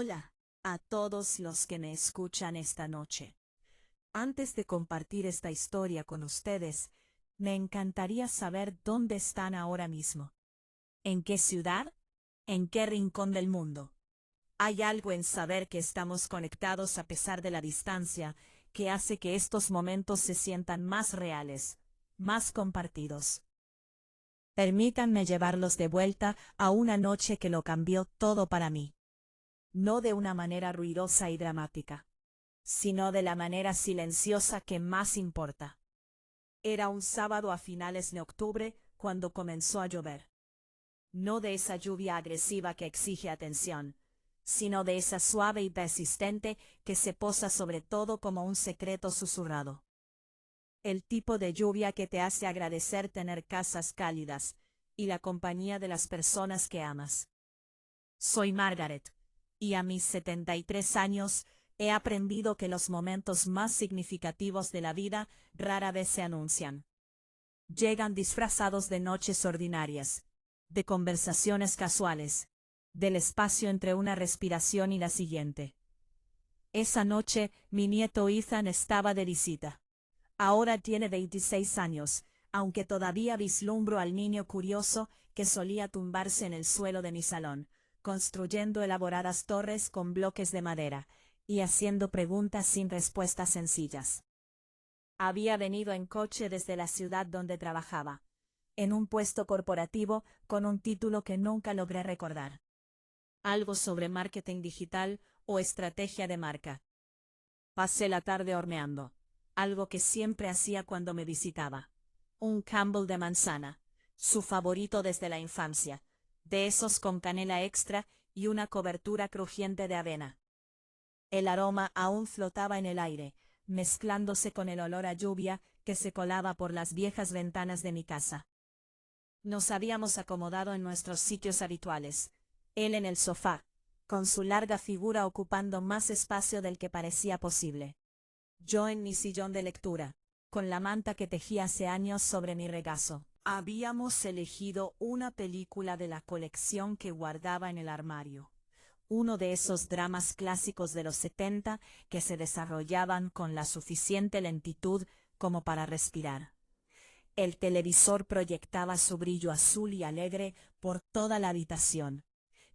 Hola a todos los que me escuchan esta noche. Antes de compartir esta historia con ustedes, me encantaría saber dónde están ahora mismo. ¿En qué ciudad? ¿En qué rincón del mundo? Hay algo en saber que estamos conectados a pesar de la distancia que hace que estos momentos se sientan más reales, más compartidos. Permítanme llevarlos de vuelta a una noche que lo cambió todo para mí. No de una manera ruidosa y dramática, sino de la manera silenciosa que más importa. Era un sábado a finales de octubre cuando comenzó a llover. No de esa lluvia agresiva que exige atención, sino de esa suave y persistente que se posa sobre todo como un secreto susurrado. El tipo de lluvia que te hace agradecer tener casas cálidas y la compañía de las personas que amas. Soy Margaret, y a mis 73 años he aprendido que los momentos más significativos de la vida rara vez se anuncian. Llegan disfrazados de noches ordinarias, de conversaciones casuales, del espacio entre una respiración y la siguiente. Esa noche mi nieto Ethan estaba de visita. Ahora tiene 26 años, aunque todavía vislumbro al niño curioso que solía tumbarse en el suelo de mi salón, construyendo elaboradas torres con bloques de madera, y haciendo preguntas sin respuestas sencillas. Había venido en coche desde la ciudad donde trabajaba, en un puesto corporativo con un título que nunca logré recordar. Algo sobre marketing digital o estrategia de marca. Pasé la tarde horneando, algo que siempre hacía cuando me visitaba. Un Campbell de manzana, su favorito desde la infancia, de esos con canela extra y una cobertura crujiente de avena. El aroma aún flotaba en el aire, mezclándose con el olor a lluvia que se colaba por las viejas ventanas de mi casa. Nos habíamos acomodado en nuestros sitios habituales, él en el sofá, con su larga figura ocupando más espacio del que parecía posible. Yo en mi sillón de lectura, con la manta que tejí hace años sobre mi regazo. Habíamos elegido una película de la colección que guardaba en el armario. Uno de esos dramas clásicos de los 70 que se desarrollaban con la suficiente lentitud como para respirar. El televisor proyectaba su brillo azul y alegre por toda la habitación,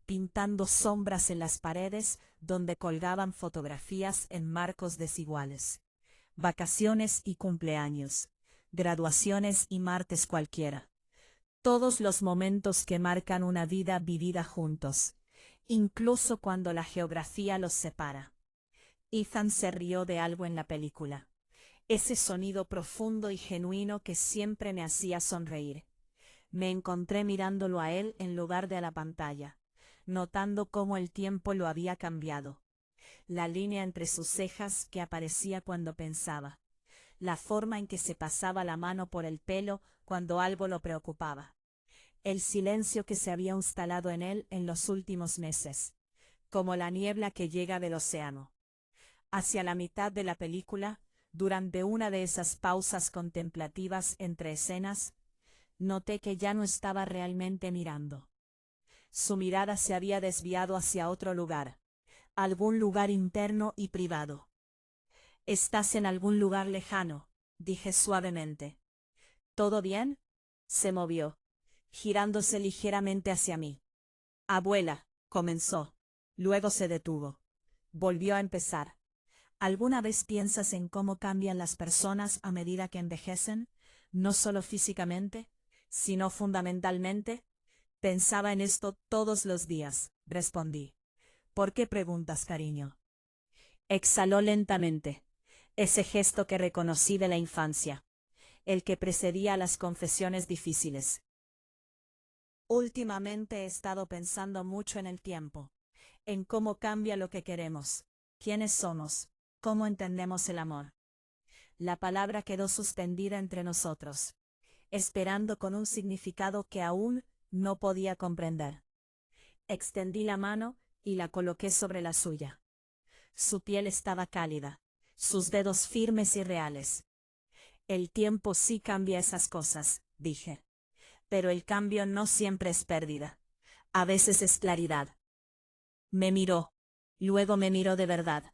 pintando sombras en las paredes donde colgaban fotografías en marcos desiguales. Vacaciones y cumpleaños, graduaciones y martes cualquiera. Todos los momentos que marcan una vida vivida juntos, incluso cuando la geografía los separa. Ethan se rió de algo en la película. Ese sonido profundo y genuino que siempre me hacía sonreír. Me encontré mirándolo a él en lugar de a la pantalla, notando cómo el tiempo lo había cambiado. La línea entre sus cejas que aparecía cuando pensaba. La forma en que se pasaba la mano por el pelo cuando algo lo preocupaba. El silencio que se había instalado en él en los últimos meses, como la niebla que llega del océano. Hacia la mitad de la película, durante una de esas pausas contemplativas entre escenas, noté que ya no estaba realmente mirando. Su mirada se había desviado hacia otro lugar, algún lugar interno y privado. «Estás en algún lugar lejano», dije suavemente. «¿Todo bien?» Se movió, girándose ligeramente hacia mí. «Abuela», comenzó. Luego se detuvo. Volvió a empezar. ¿Alguna vez piensas en cómo cambian las personas a medida que envejecen? No solo físicamente, sino fundamentalmente. Pensaba en esto todos los días, respondí. ¿Por qué preguntas, cariño? Exhaló lentamente, ese gesto que reconocí de la infancia, el que precedía a las confesiones difíciles. Últimamente he estado pensando mucho en el tiempo, en cómo cambia lo que queremos, quiénes somos, cómo entendemos el amor. La palabra quedó suspendida entre nosotros, esperando con un significado que aún no podía comprender. Extendí la mano y la coloqué sobre la suya. Su piel estaba cálida, sus dedos firmes y reales. El tiempo sí cambia esas cosas, dije. Pero el cambio no siempre es pérdida. A veces es claridad. Me miró. Luego me miró de verdad.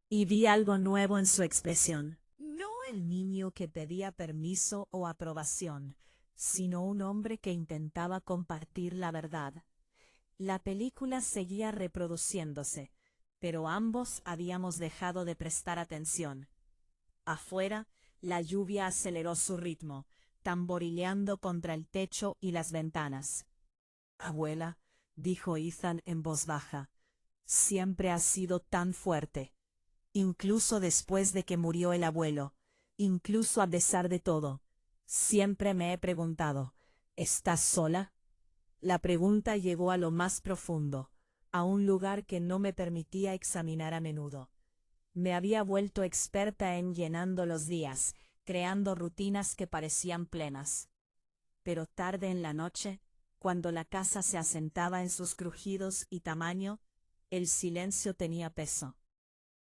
Y vi algo nuevo en su expresión. No el niño que pedía permiso o aprobación, sino un hombre que intentaba compartir la verdad. La película seguía reproduciéndose, pero ambos habíamos dejado de prestar atención. Afuera, la lluvia aceleró su ritmo, tamborileando contra el techo y las ventanas. Abuela, dijo Ethan en voz baja, siempre has sido tan fuerte. Incluso después de que murió el abuelo, incluso a pesar de todo, siempre me he preguntado, ¿estás sola? La pregunta llegó a lo más profundo, a un lugar que no me permitía examinar a menudo. Me había vuelto experta en llenando los días, creando rutinas que parecían plenas. Pero tarde en la noche, cuando la casa se asentaba en sus crujidos y tamaño, el silencio tenía peso.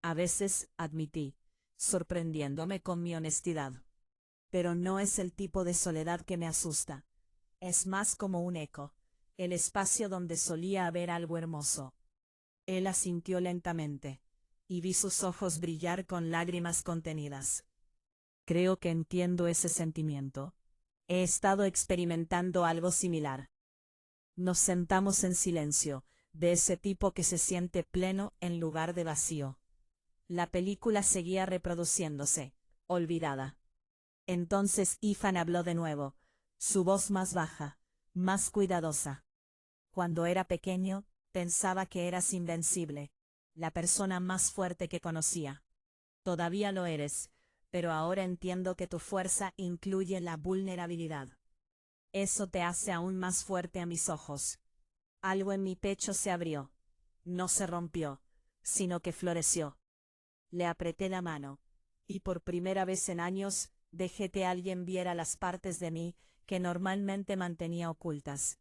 A veces, admití, sorprendiéndome con mi honestidad. Pero no es el tipo de soledad que me asusta. Es más como un eco, el espacio donde solía haber algo hermoso. Él asintió lentamente, y vi sus ojos brillar con lágrimas contenidas. Creo que entiendo ese sentimiento. He estado experimentando algo similar. Nos sentamos en silencio, de ese tipo que se siente pleno en lugar de vacío. La película seguía reproduciéndose, olvidada. Entonces Ethan habló de nuevo, su voz más baja, más cuidadosa. Cuando era pequeño, pensaba que eras invencible, la persona más fuerte que conocía. Todavía lo eres, pero ahora entiendo que tu fuerza incluye la vulnerabilidad. Eso te hace aún más fuerte a mis ojos. Algo en mi pecho se abrió. No se rompió, sino que floreció. Le apreté la mano, y por primera vez en años, dejé que alguien viera las partes de mí que normalmente mantenía ocultas.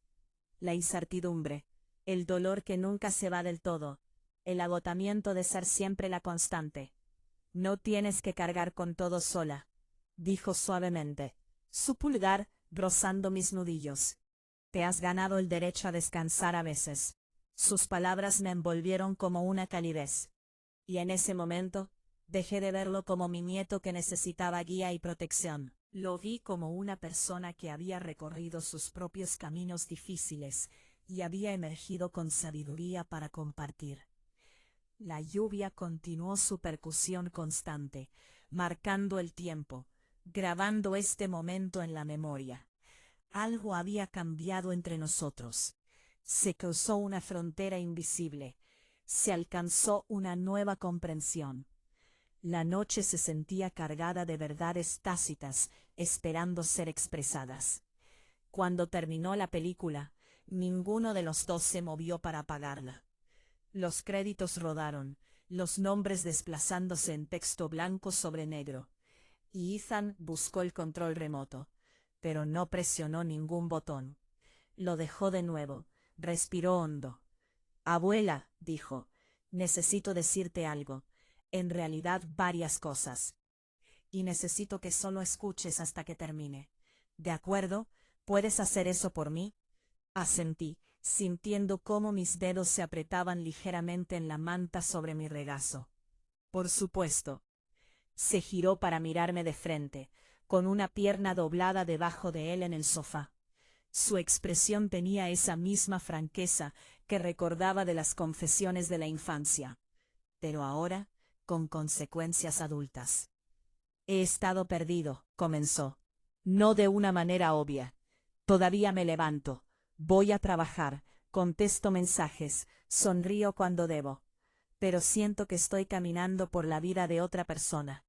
La incertidumbre, el dolor que nunca se va del todo, el agotamiento de ser siempre la constante. No tienes que cargar con todo sola, dijo suavemente, su pulgar rozando mis nudillos. Te has ganado el derecho a descansar a veces. Sus palabras me envolvieron como una calidez. Y en ese momento, dejé de verlo como mi nieto que necesitaba guía y protección. Lo vi como una persona que había recorrido sus propios caminos difíciles y había emergido con sabiduría para compartir. La lluvia continuó su percusión constante, marcando el tiempo, grabando este momento en la memoria. Algo había cambiado entre nosotros. Se cruzó una frontera invisible. Se alcanzó una nueva comprensión. La noche se sentía cargada de verdades tácitas, esperando ser expresadas. Cuando terminó la película, ninguno de los dos se movió para apagarla. Los créditos rodaron, los nombres desplazándose en texto blanco sobre negro. Y Ethan buscó el control remoto, pero no presionó ningún botón. Lo dejó de nuevo, respiró hondo. Abuela, dijo, necesito decirte algo, en realidad varias cosas. Y necesito que solo escuches hasta que termine. ¿De acuerdo? ¿Puedes hacer eso por mí? Asentí, sintiendo cómo mis dedos se apretaban ligeramente en la manta sobre mi regazo. Por supuesto. Se giró para mirarme de frente, con una pierna doblada debajo de él en el sofá. Su expresión tenía esa misma franqueza que recordaba de las confesiones de la infancia, pero ahora con consecuencias adultas. He estado perdido, comenzó. No de una manera obvia. Todavía me levanto, voy a trabajar, contesto mensajes, sonrío cuando debo. Pero siento que estoy caminando por la vida de otra persona,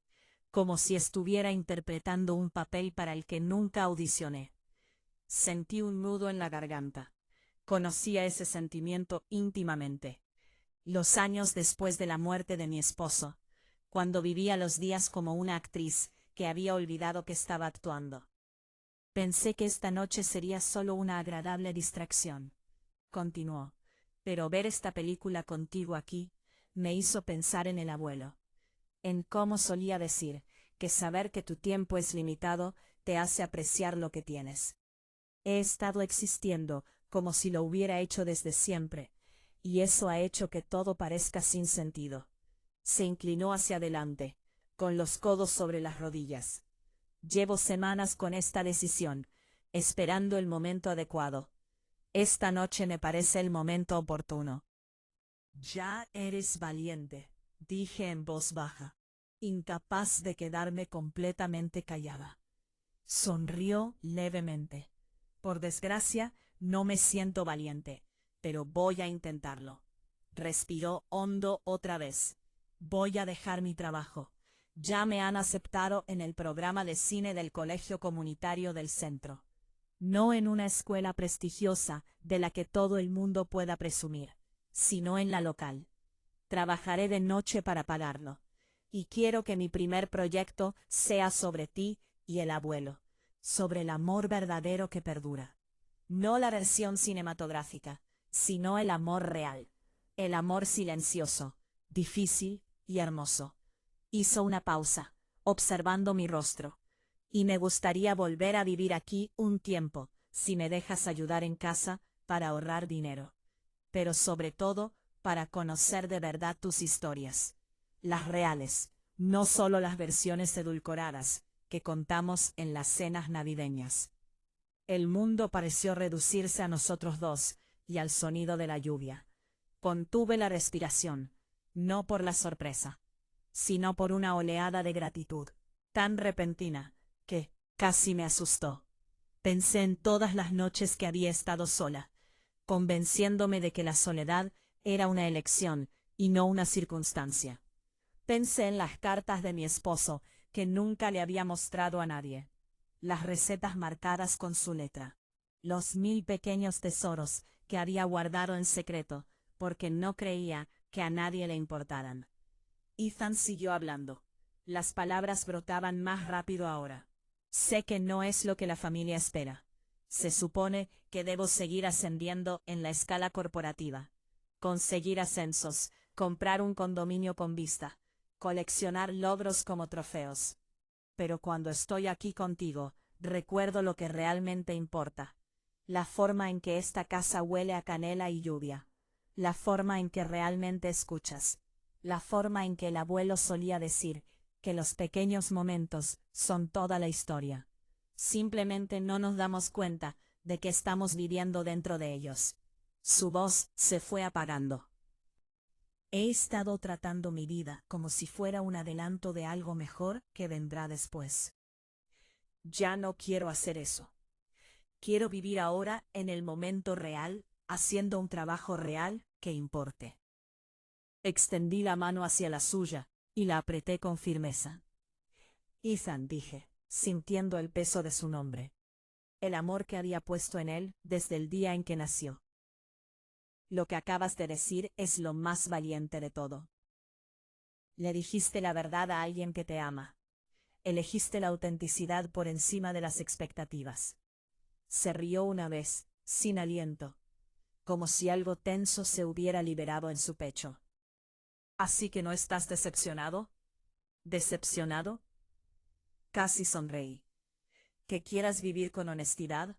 como si estuviera interpretando un papel para el que nunca audicioné. Sentí un nudo en la garganta. Conocía ese sentimiento íntimamente. Los años después de la muerte de mi esposo, cuando vivía los días como una actriz que había olvidado que estaba actuando. Pensé que esta noche sería solo una agradable distracción. Continuó, pero ver esta película contigo aquí me hizo pensar en el abuelo. En cómo solía decir que saber que tu tiempo es limitado te hace apreciar lo que tienes. He estado existiendo como si lo hubiera hecho desde siempre, y eso ha hecho que todo parezca sin sentido. Se inclinó hacia adelante, con los codos sobre las rodillas. Llevo semanas con esta decisión, esperando el momento adecuado. Esta noche me parece el momento oportuno. Ya eres valiente, dije en voz baja, incapaz de quedarme completamente callada. Sonrió levemente. Por desgracia, no me siento valiente, pero voy a intentarlo. Respiró hondo otra vez. Voy a dejar mi trabajo. Ya me han aceptado en el programa de cine del Colegio Comunitario del Centro. No en una escuela prestigiosa de la que todo el mundo pueda presumir, sino en la local. Trabajaré de noche para pagarlo. Y quiero que mi primer proyecto sea sobre ti y el abuelo, sobre el amor verdadero que perdura. No la versión cinematográfica, sino el amor real, el amor silencioso, difícil y hermoso. Hizo una pausa, observando mi rostro. Y me gustaría volver a vivir aquí un tiempo, si me dejas ayudar en casa, para ahorrar dinero. Pero sobre todo, para conocer de verdad tus historias. Las reales, no solo las versiones edulcoradas, que contamos en las cenas navideñas. El mundo pareció reducirse a nosotros dos, y al sonido de la lluvia. Contuve la respiración, no por la sorpresa, sino por una oleada de gratitud, tan repentina, que casi me asustó. Pensé en todas las noches que había estado sola, convenciéndome de que la soledad era una elección y no una circunstancia. Pensé en las cartas de mi esposo, que nunca le había mostrado a nadie. Las recetas marcadas con su letra. Los 1000 pequeños tesoros que había guardado en secreto, porque no creía que a nadie le importaran. Ethan siguió hablando. Las palabras brotaban más rápido ahora. Sé que no es lo que la familia espera. Se supone que debo seguir ascendiendo en la escala corporativa. Conseguir ascensos, comprar un condominio con vista, coleccionar logros como trofeos. Pero cuando estoy aquí contigo, recuerdo lo que realmente importa. La forma en que esta casa huele a canela y lluvia. La forma en que realmente escuchas. La forma en que el abuelo solía decir que los pequeños momentos son toda la historia. Simplemente no nos damos cuenta de que estamos viviendo dentro de ellos. Su voz se fue apagando. He estado tratando mi vida como si fuera un adelanto de algo mejor que vendrá después. Ya no quiero hacer eso. Quiero vivir ahora en el momento real, haciendo un trabajo real que importe. Extendí la mano hacia la suya y la apreté con firmeza. Ethan, dije, sintiendo el peso de su nombre. El amor que había puesto en él desde el día en que nació. Lo que acabas de decir es lo más valiente de todo. Le dijiste la verdad a alguien que te ama. Elegiste la autenticidad por encima de las expectativas. Se rió una vez, sin aliento, como si algo tenso se hubiera liberado en su pecho. ¿Así que no estás decepcionado? ¿Decepcionado? Casi sonreí. ¿Que quieras vivir con honestidad?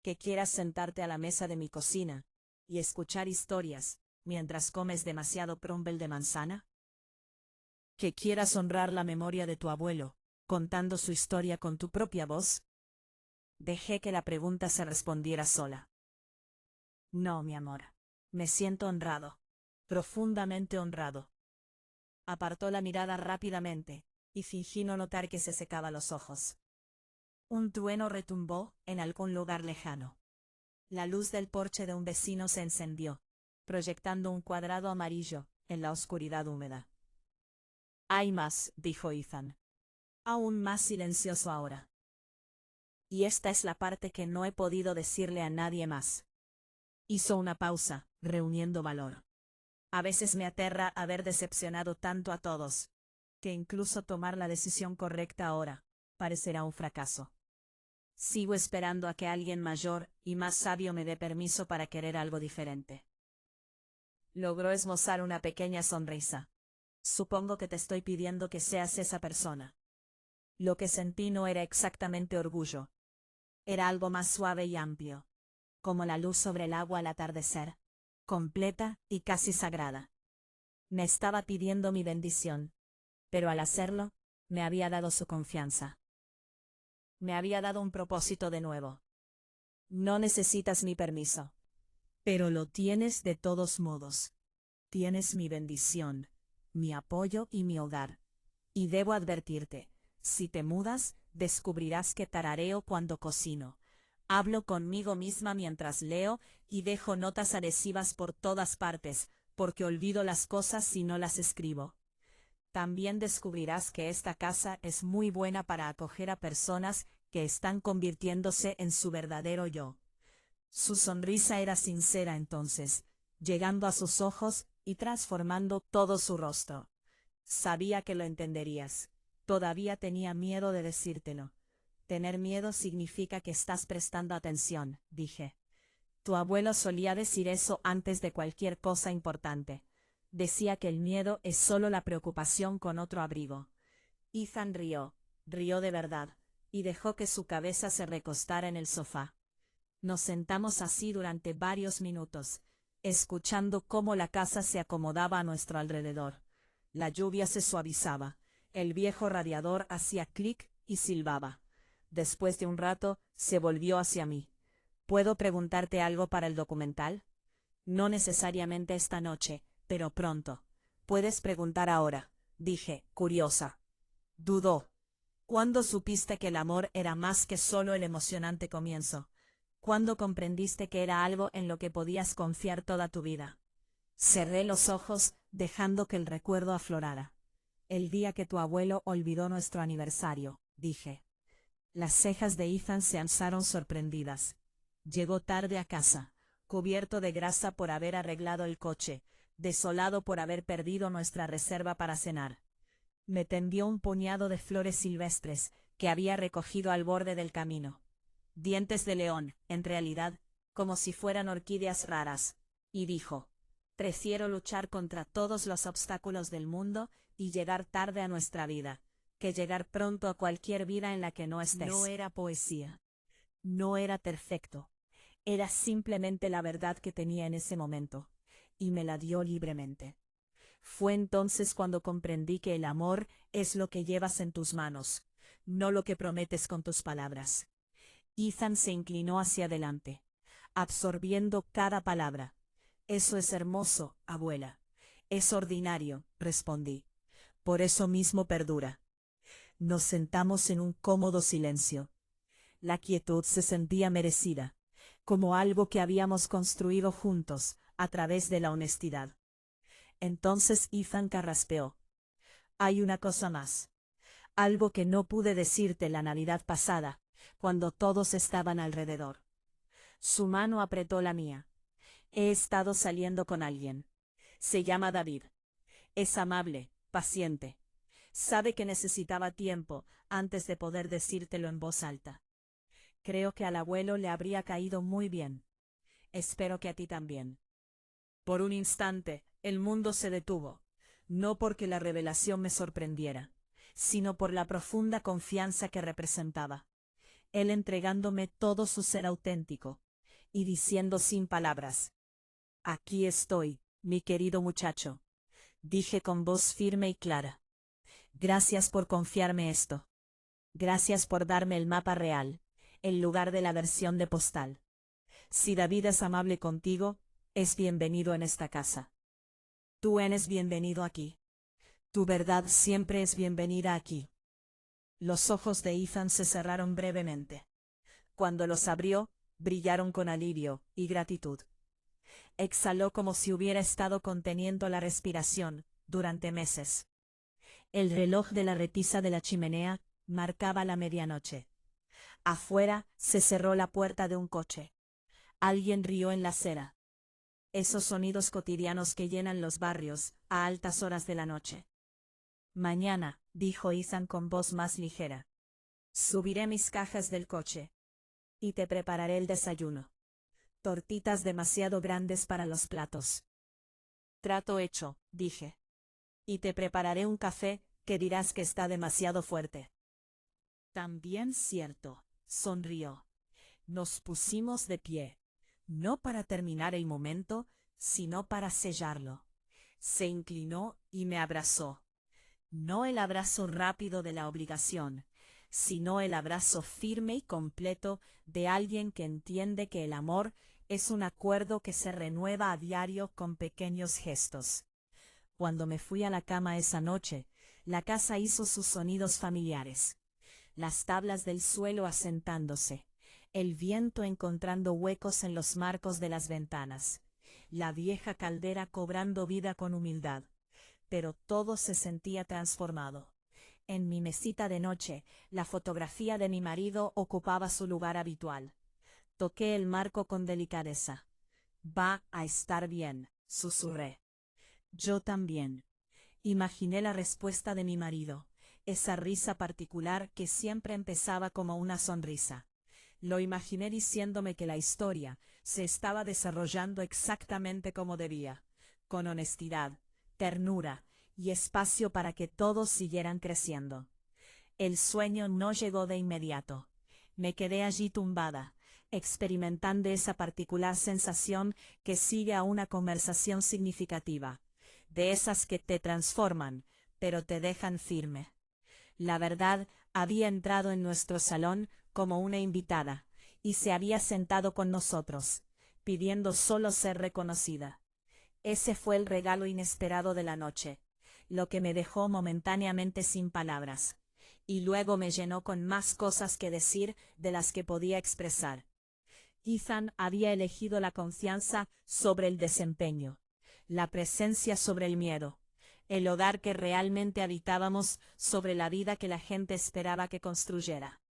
¿Que quieras sentarte a la mesa de mi cocina y escuchar historias mientras comes demasiado crumble de manzana? ¿Que quieras honrar la memoria de tu abuelo, contando su historia con tu propia voz? Dejé que la pregunta se respondiera sola. No, mi amor. Me siento honrado. Profundamente honrado. Apartó la mirada rápidamente, y fingí no notar que se secaba los ojos. Un trueno retumbó en algún lugar lejano. La luz del porche de un vecino se encendió, proyectando un cuadrado amarillo en la oscuridad húmeda. Hay más, dijo Ethan. Aún más silencioso ahora. Y esta es la parte que no he podido decirle a nadie más. Hizo una pausa, reuniendo valor. A veces me aterra haber decepcionado tanto a todos, que incluso tomar la decisión correcta ahora parecerá un fracaso. Sigo esperando a que alguien mayor y más sabio me dé permiso para querer algo diferente. Logró esbozar una pequeña sonrisa. Supongo que te estoy pidiendo que seas esa persona. Lo que sentí no era exactamente orgullo. Era algo más suave y amplio, como la luz sobre el agua al atardecer. completa y casi sagrada. Me estaba pidiendo mi bendición, pero al hacerlo, me había dado su confianza. Me había dado un propósito de nuevo. No necesitas mi permiso, pero lo tienes de todos modos. Tienes mi bendición, mi apoyo y mi hogar. Y debo advertirte, si te mudas, descubrirás que tarareo cuando cocino. Hablo conmigo misma mientras leo y dejo notas adhesivas por todas partes, porque olvido las cosas si no las escribo. También descubrirás que esta casa es muy buena para acoger a personas que están convirtiéndose en su verdadero yo. Su sonrisa era sincera entonces, llegando a sus ojos y transformando todo su rostro. Sabía que lo entenderías. Todavía tenía miedo de decírtelo. Tener miedo significa que estás prestando atención, dije. Tu abuelo solía decir eso antes de cualquier cosa importante. Decía que el miedo es solo la preocupación con otro abrigo. Ethan rió de verdad, y dejó que su cabeza se recostara en el sofá. Nos sentamos así durante varios minutos, escuchando cómo la casa se acomodaba a nuestro alrededor. La lluvia se suavizaba, el viejo radiador hacía clic y silbaba. Después de un rato, se volvió hacia mí. ¿Puedo preguntarte algo para el documental? No necesariamente esta noche, pero pronto. Puedes preguntar ahora, dije, curiosa. Dudó. ¿Cuándo supiste que el amor era más que solo el emocionante comienzo? ¿Cuándo comprendiste que era algo en lo que podías confiar toda tu vida? Cerré los ojos, dejando que el recuerdo aflorara. El día que tu abuelo olvidó nuestro aniversario, dije. Las cejas de Ethan se alzaron sorprendidas. Llegó tarde a casa, cubierto de grasa por haber arreglado el coche, desolado por haber perdido nuestra reserva para cenar. Me tendió un puñado de flores silvestres que había recogido al borde del camino. Dientes de león, en realidad, como si fueran orquídeas raras, y dijo: prefiero luchar contra todos los obstáculos del mundo y llegar tarde a nuestra vida, que llegar pronto a cualquier vida en la que no estés. No era poesía. No era perfecto. Era simplemente la verdad que tenía en ese momento, y me la dio libremente. Fue entonces cuando comprendí que el amor es lo que llevas en tus manos, no lo que prometes con tus palabras. Ethan se inclinó hacia adelante, absorbiendo cada palabra. Eso es hermoso, abuela. Es ordinario, respondí. Por eso mismo perdura. Nos sentamos en un cómodo silencio. La quietud se sentía merecida, como algo que habíamos construido juntos, a través de la honestidad. Entonces Ethan carraspeó. Hay una cosa más. Algo que no pude decirte la Navidad pasada, cuando todos estaban alrededor. Su mano apretó la mía. He estado saliendo con alguien. Se llama David. Es amable, paciente. Sabe que necesitaba tiempo antes de poder decírtelo en voz alta. Creo que al abuelo le habría caído muy bien. Espero que a ti también. Por un instante, el mundo se detuvo, no porque la revelación me sorprendiera, sino por la profunda confianza que representaba. Él entregándome todo su ser auténtico, y diciendo sin palabras: aquí estoy, mi querido muchacho. Dije con voz firme y clara. Gracias por confiarme esto. Gracias por darme el mapa real, en lugar de la versión de postal. Si David es amable contigo, es bienvenido en esta casa. Tú eres bienvenido aquí. Tu verdad siempre es bienvenida aquí. Los ojos de Ethan se cerraron brevemente. Cuando los abrió, brillaron con alivio y gratitud. Exhaló como si hubiera estado conteniendo la respiración durante meses. El reloj de la repisa de la chimenea marcaba la medianoche. Afuera se cerró la puerta de un coche. Alguien rió en la acera. Esos sonidos cotidianos que llenan los barrios a altas horas de la noche. Mañana, dijo Ethan con voz más ligera, subiré mis cajas del coche y te prepararé el desayuno. Tortitas demasiado grandes para los platos. Trato hecho, dije. Y te prepararé un café que dirás que está demasiado fuerte. También cierto, sonrió. Nos pusimos de pie, no para terminar el momento, sino para sellarlo. Se inclinó y me abrazó. No el abrazo rápido de la obligación, sino el abrazo firme y completo de alguien que entiende que el amor es un acuerdo que se renueva a diario con pequeños gestos. Cuando me fui a la cama esa noche, la casa hizo sus sonidos familiares. Las tablas del suelo asentándose, el viento encontrando huecos en los marcos de las ventanas, la vieja caldera cobrando vida con humildad. Pero todo se sentía transformado. En mi mesita de noche, la fotografía de mi marido ocupaba su lugar habitual. Toqué el marco con delicadeza. Va a estar bien, susurré. Yo también. Imaginé la respuesta de mi marido, esa risa particular que siempre empezaba como una sonrisa. Lo imaginé diciéndome que la historia se estaba desarrollando exactamente como debía, con honestidad, ternura y espacio para que todos siguieran creciendo. El sueño no llegó de inmediato. Me quedé allí tumbada, experimentando esa particular sensación que sigue a una conversación significativa, de esas que te transforman, pero te dejan firme. La verdad había entrado en nuestro salón como una invitada, y se había sentado con nosotros, pidiendo solo ser reconocida. Ese fue el regalo inesperado de la noche, lo que me dejó momentáneamente sin palabras, y luego me llenó con más cosas que decir de las que podía expresar. Ethan había elegido la confianza sobre el desempeño, la presencia sobre el miedo, el hogar que realmente habitábamos sobre la vida que la gente esperaba que construyera.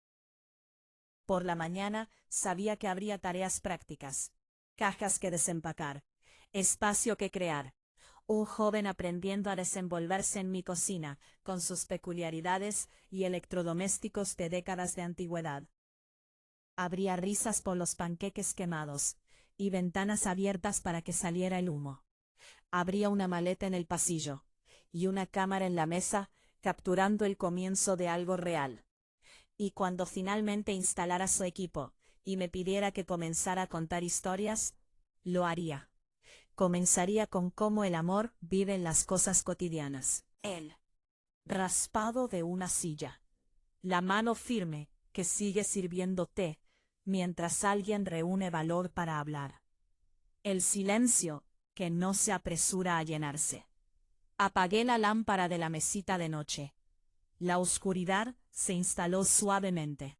Por la mañana sabía que habría tareas prácticas, cajas que desempacar, espacio que crear. Un joven aprendiendo a desenvolverse en mi cocina, con sus peculiaridades y electrodomésticos de décadas de antigüedad. Habría risas por los panqueques quemados, y ventanas abiertas para que saliera el humo. Habría una maleta en el pasillo, y una cámara en la mesa, capturando el comienzo de algo real. Y cuando finalmente instalara su equipo, y me pidiera que comenzara a contar historias, lo haría. Comenzaría con cómo el amor vive en las cosas cotidianas. El raspado de una silla. La mano firme que sigue sirviendo té, mientras alguien reúne valor para hablar. El silencio que no se apresura a llenarse. Apagué la lámpara de la mesita de noche. La oscuridad se instaló suavemente.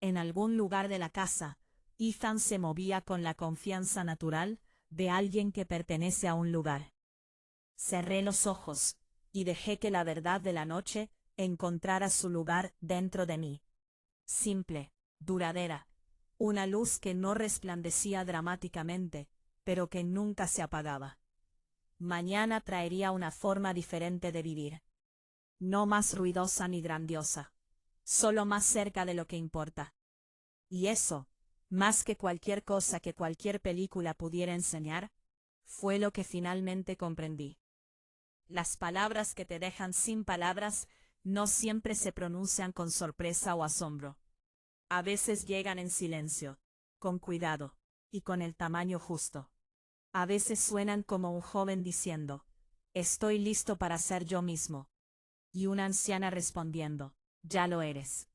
En algún lugar de la casa, Ethan se movía con la confianza natural de alguien que pertenece a un lugar. Cerré los ojos y dejé que la verdad de la noche encontrara su lugar dentro de mí. Simple, duradera, una luz que no resplandecía dramáticamente, pero que nunca se apagaba. Mañana traería una forma diferente de vivir. No más ruidosa ni grandiosa, solo más cerca de lo que importa. Y eso, más que cualquier cosa que cualquier película pudiera enseñar, fue lo que finalmente comprendí. Las palabras que te dejan sin palabras no siempre se pronuncian con sorpresa o asombro. A veces llegan en silencio, con cuidado, y con el tamaño justo. A veces suenan como un joven diciendo, «Estoy listo para ser yo mismo». Y una anciana respondiendo, «Ya lo eres».